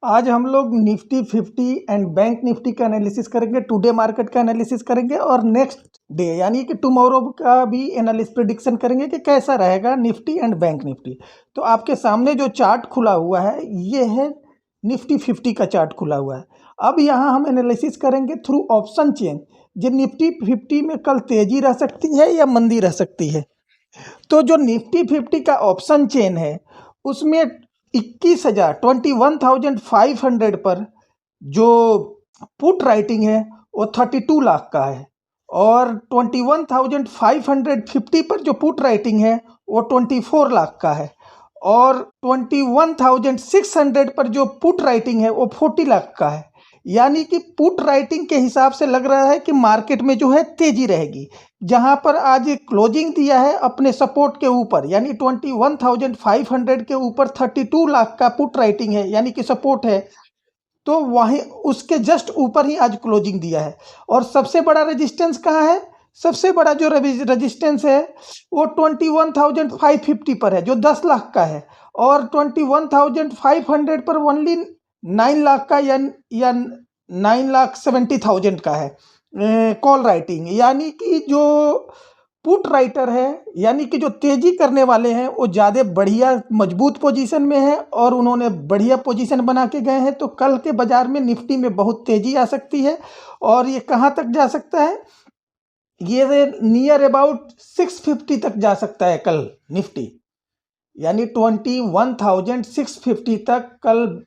आज हम लोग निफ्टी 50 एंड बैंक निफ्टी का एनालिसिस करेंगे, टुडे मार्केट का एनालिसिस करेंगे और नेक्स्ट डे यानी कि टुमारो का भी एनालिसिस प्रेडिक्शन करेंगे कि कैसा रहेगा निफ्टी एंड बैंक निफ्टी। तो आपके सामने जो चार्ट खुला हुआ है ये है निफ्टी 50 का चार्ट खुला हुआ है। अब यहाँ हम एनालिसिस करेंगे थ्रू ऑप्शन चेन, जो निफ्टी 50 में कल तेजी रह सकती है या मंदी रह सकती है। तो जो निफ्टी 50 का ऑप्शन चेन है उसमें 21,500 पर जो पुट राइटिंग है वो 32 लाख का है और 21,550 पर जो पुट राइटिंग है वो 24 लाख का है और 21,600 पर जो पुट राइटिंग है वो 40 लाख का है। यानी कि पुट राइटिंग के हिसाब से लग रहा है कि मार्केट में जो है तेजी रहेगी। जहां पर आज क्लोजिंग दिया है अपने सपोर्ट के ऊपर यानी 21,500 के ऊपर 32 लाख का पुट राइटिंग है यानी कि सपोर्ट है, तो वहीं उसके जस्ट ऊपर ही आज क्लोजिंग दिया है। और सबसे बड़ा रेजिस्टेंस कहाँ है? सबसे बड़ा जो रेजिस्टेंस है वो 21,550 पर है जो 10 लाख का है और 21,500 पर ओनली 9 लाख का या 9,70,000 का है कॉल राइटिंग। यानी कि जो पुट राइटर है यानी कि जो तेजी करने वाले हैं वो ज़्यादा बढ़िया मजबूत पोजीशन में है और उन्होंने बढ़िया पोजीशन बना के गए हैं। तो कल के बाजार में निफ्टी में बहुत तेजी आ सकती है और ये कहाँ तक जा सकता है? ये नियर अबाउट 650 तक जा सकता है कल निफ्टी, यानी 21,650 तक कल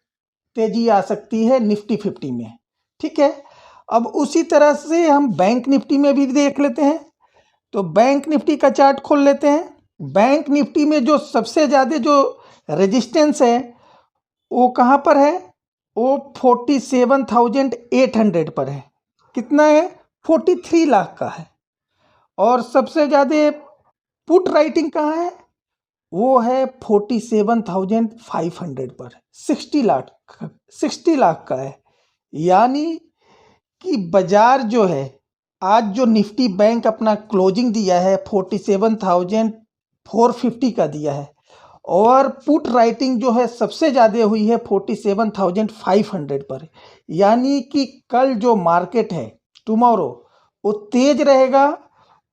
तेजी आ सकती है निफ्टी 50 में। ठीक है, अब उसी तरह से हम बैंक निफ्टी में भी देख लेते हैं। तो बैंक निफ्टी का चार्ट खोल लेते हैं। बैंक निफ्टी में जो सबसे ज़्यादा जो रेजिस्टेंस है वो कहाँ पर है? वो 47,800 पर है। कितना है? 43 लाख का है। और सबसे ज़्यादा पुट राइटिंग कहाँ है? वो है 47,500 पर, 60 लाख का है। यानी कि बाजार जो है आज जो निफ्टी बैंक अपना क्लोजिंग दिया है 47,450 का दिया है और पुट राइटिंग जो है सबसे ज़्यादा हुई है 47,500 पर। यानी कि कल जो मार्केट है टुमारो वो तेज रहेगा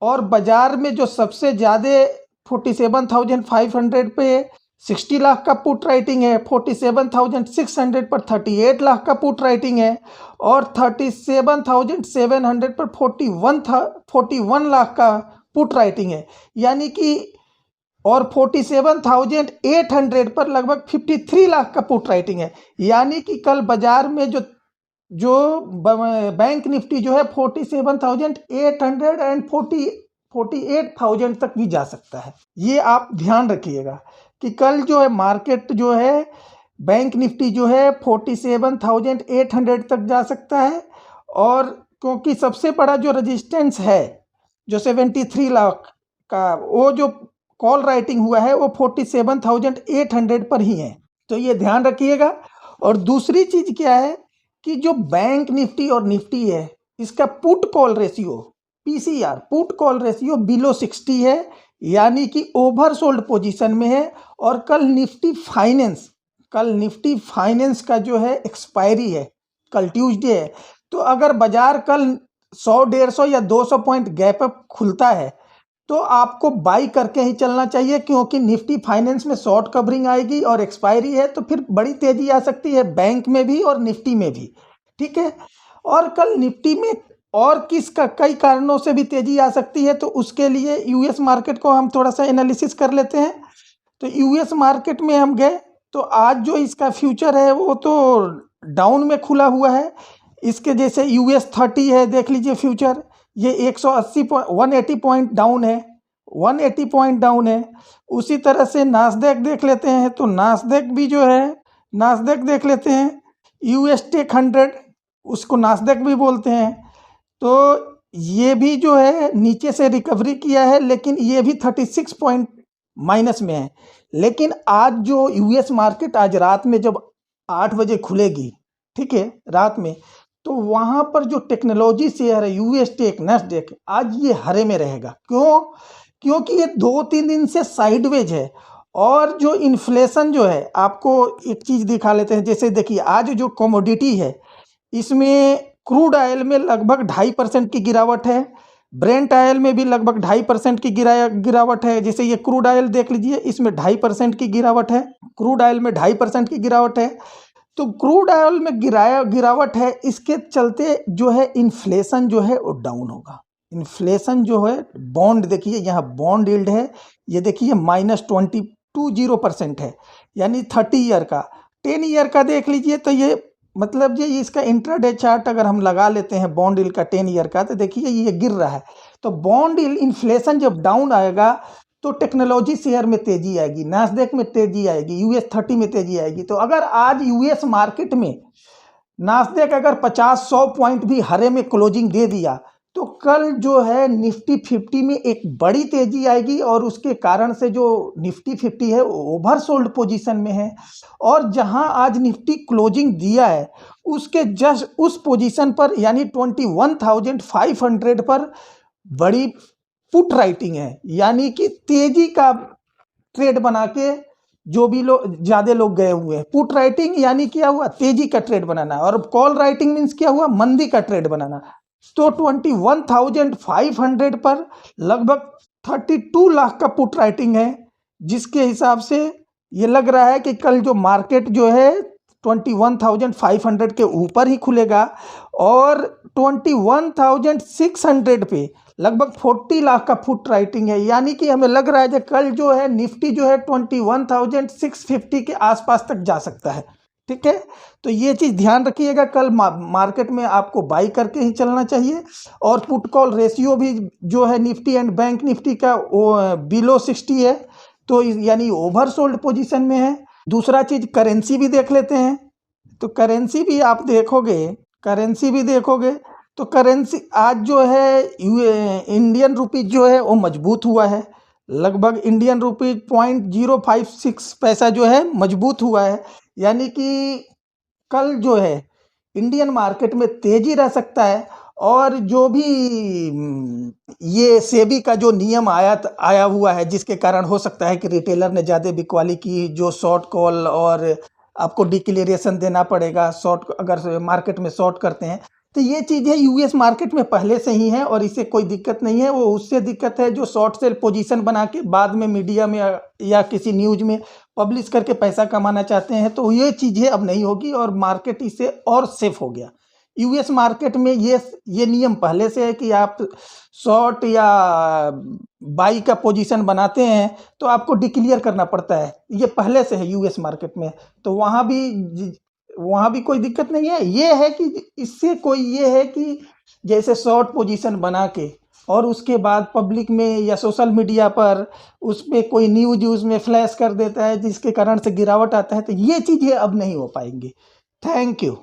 और बाजार में जो सबसे ज़्यादा 47,500 पे 60 लाख का पुट राइटिंग है, 47,600 पर 38 लाख का पुट राइटिंग है और 37,700 पर 41 लाख का पुट राइटिंग है। यानी कि और 47,800 पर लगभग 53 लाख का पुट राइटिंग है। यानी कि कल बाजार में जो बैंक निफ्टी जो है 47,800 एंड 48,000 तक भी जा सकता है। ये आप ध्यान रखिएगा कि कल जो है मार्केट जो है बैंक निफ्टी जो है 47,800 तक जा सकता है और क्योंकि सबसे बड़ा जो रेजिस्टेंस है जो 73 लाख का वो जो कॉल राइटिंग हुआ है वो 47,800 पर ही है। तो ये ध्यान रखिएगा। और दूसरी चीज़ क्या है कि जो बैंक निफ्टी और निफ्टी है इसका put call ratio PCR put call ratio below 60 है यानी कि ओवरसोल्ड पोजीशन में है। और कल निफ्टी फाइनेंस का जो है एक्सपायरी है, कल ट्यूसडे है। तो अगर बाजार कल 100, 150 या 200 पॉइंट गैप अप खुलता है तो आपको बाई करके ही चलना चाहिए क्योंकि निफ्टी फाइनेंस में शॉर्ट कवरिंग आएगी और एक्सपायरी है तो फिर बड़ी तेजी आ सकती है बैंक में भी और निफ्टी में भी। ठीक है, और कल निफ्टी में और कई कारणों से भी तेजी आ सकती है तो उसके लिए यूएस मार्केट को हम थोड़ा सा एनालिसिस कर लेते हैं। तो यूएस मार्केट में हम गए तो आज जो इसका फ्यूचर है वो तो डाउन में खुला हुआ है। इसके जैसे यूएस 30 है, देख लीजिए फ्यूचर, ये 180 पॉइंट डाउन है, 180 पॉइंट डाउन है। उसी तरह से नास्डैक देख लेते हैं तो नास्डैक भी जो है नास्डैक देख लेते हैं, यूएस टेक 100 उसको नास्डैक भी बोलते हैं। तो ये भी जो है नीचे से रिकवरी किया है लेकिन ये भी 36 पॉइंट माइनस में है। लेकिन आज जो यूएस मार्केट आज रात में जब 8 बजे खुलेगी, ठीक है, रात में, तो वहाँ पर जो टेक्नोलॉजी शेयर है यूएस टेक नैस्डैक आज ये हरे में रहेगा। क्यों? क्योंकि ये 2-3 दिन से साइडवेज है और जो इन्फ्लेशन जो है, आपको एक चीज़ दिखा लेते हैं। जैसे देखिए आज जो कमोडिटी है, इसमें क्रूड ऑयल में लगभग 2.5% की गिरावट है, ब्रेंट ऑयल में भी लगभग 2.5% की गिरावट है। जैसे ये क्रूड ऑयल देख लीजिए, इसमें 2.5% की गिरावट है, क्रूड ऑयल में 2.5% की गिरावट है। तो क्रूड ऑयल में गिरावट है, इसके चलते जो है इन्फ्लेशन जो है वो डाउन होगा। इन्फ्लेशन जो है, बॉन्ड देखिए यहाँ बॉन्ड यील्ड है, ये देखिए -20% है, यानी 30 ईयर का। 10 ईयर का देख लीजिए तो ये मतलब ये इसका इंट्राडे चार्ट अगर हम लगा लेते हैं बॉन्ड यील्ड का 10 ईयर का, तो देखिए ये गिर रहा है। तो बॉन्ड यील्ड, इन्फ्लेशन जब डाउन आएगा तो टेक्नोलॉजी शेयर में तेजी आएगी, नास्डेक में तेजी आएगी, यूएस 30 में तेजी आएगी। तो अगर आज यूएस मार्केट में नास्डेक अगर 50-100 पॉइंट भी हरे में क्लोजिंग दे दिया, तो कल जो है निफ्टी 50 में एक बड़ी तेजी आएगी, और उसके कारण से जो निफ्टी 50 है ओवरसोल्ड पोजीशन में है। और जहां आज निफ्टी क्लोजिंग दिया है, उसके जस्ट उस पोजीशन पर यानी 21,500 पर बड़ी पुट राइटिंग है, यानी कि तेजी का ट्रेड बना के जो भी लोग ज्यादा लोग गए हुए हैं। पुट राइटिंग यानी क्या हुआ, तेजी का ट्रेड बनाना, और कॉल राइटिंग मीन्स क्या हुआ, मंदी का ट्रेड बनाना। तो 21,500 पर लगभग 32 लाख का पुट राइटिंग है, जिसके हिसाब से ये लग रहा है कि कल जो मार्केट जो है 21,500 के ऊपर ही खुलेगा, और 21,600 पे लगभग 40 लाख का फुट राइटिंग है। यानी कि हमें लग रहा है कि कल जो है निफ्टी जो है 21,650 के आसपास तक जा सकता है। ठीक है, तो ये चीज़ ध्यान रखिएगा, कल मार्केट में आपको बाई करके ही चलना चाहिए। और पुट कॉल रेशियो भी जो है निफ्टी एंड बैंक निफ्टी का बिलो 60 है, तो यानी ओवरसोल्ड पोजीशन में है। दूसरा चीज़ करेंसी भी देख लेते हैं। तो करेंसी भी आप देखोगे तो करेंसी आज जो है इंडियन रुपीज जो है वो मजबूत हुआ है, लगभग इंडियन रुपीज 0.056 पैसा जो है मजबूत हुआ है। यानी कि कल जो है इंडियन मार्केट में तेजी रह सकता है। और जो भी ये सेबी का जो नियम आया हुआ है, जिसके कारण हो सकता है कि रिटेलर ने ज़्यादा बिकवाली की, जो शॉर्ट कॉल और आपको डिक्लेरेशन देना पड़ेगा शॉर्ट, अगर मार्केट में शॉर्ट करते हैं। तो ये चीज़ें यूएस मार्केट में पहले से ही है और इससे कोई दिक्कत नहीं है। वो उससे दिक्कत है जो शॉर्ट सेल पोजीशन बना के बाद में मीडिया में या किसी न्यूज़ में पब्लिश करके पैसा कमाना चाहते हैं, तो ये चीज़ें अब नहीं होगी और मार्केट इससे और सेफ हो गया। यूएस मार्केट में ये नियम पहले से है कि आप शॉर्ट या बाई का पोजीशन बनाते हैं तो आपको डिक्लेयर करना पड़ता है, ये पहले से है यूएस मार्केट में। तो वहाँ भी कोई दिक्कत नहीं है। ये है कि इससे कोई ये है कि जैसे शॉर्ट पोजीशन बना के और उसके बाद पब्लिक में या सोशल मीडिया पर उस पर कोई न्यूज़ में फ्लैश कर देता है, जिसके कारण से गिरावट आता है, तो ये चीज़ें अब नहीं हो पाएंगी। Thank you.